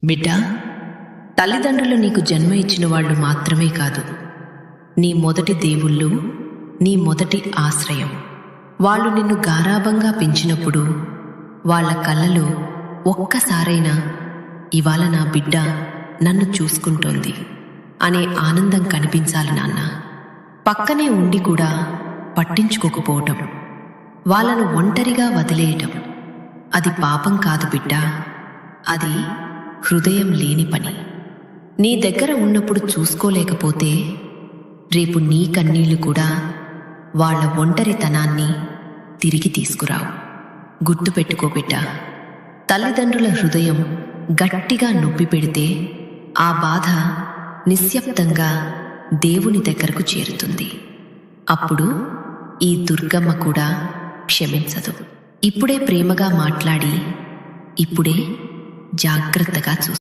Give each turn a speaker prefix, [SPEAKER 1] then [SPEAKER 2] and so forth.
[SPEAKER 1] బిడ్డా, తల్లిదండ్రులు నీకు జన్మ ఇచ్చిన వాళ్ళు మాత్రమే కాదు, నీ మొదటి దేవుళ్ళు, నీ మొదటి ఆశ్రయం. వాళ్ళు నిన్ను గారాబంగా పెంచినప్పుడు వాళ్ళ కళ్ళలో ఒక్కసారైనా ఇవాళ నా బిడ్డ నన్ను చూసుకుంటోంది అనే ఆనందం కనిపించాలి నాన్న. పక్కనే ఉండి కూడా పట్టించుకోకపోవటం, వాళ్ళను ఒంటరిగా వదిలేయటం, అది పాపం కాదు బిడ్డా, అది హృదయం లేని పని. నీ దగ్గర ఉన్నప్పుడు చూసుకోలేకపోతే రేపు నీ కన్నీళ్లు కూడా వాళ్ళ ఒంటరితనాన్ని తిరిగి తీసుకురావు. గుర్తుపెట్టుకో బిడ్డా, తల్లిదండ్రుల హృదయం గట్టిగా నొప్పి పెడితే ఆ బాధ నిశ్శబ్దంగా దేవుని దగ్గరకు చేరుతుంది. అప్పుడు ఈ దుర్గమ్మ కూడా క్షమించదు. ఇప్పుడే ప్రేమగా మాట్లాడి, ఇప్పుడే జాగ్రత్తగా చూస్తుంది.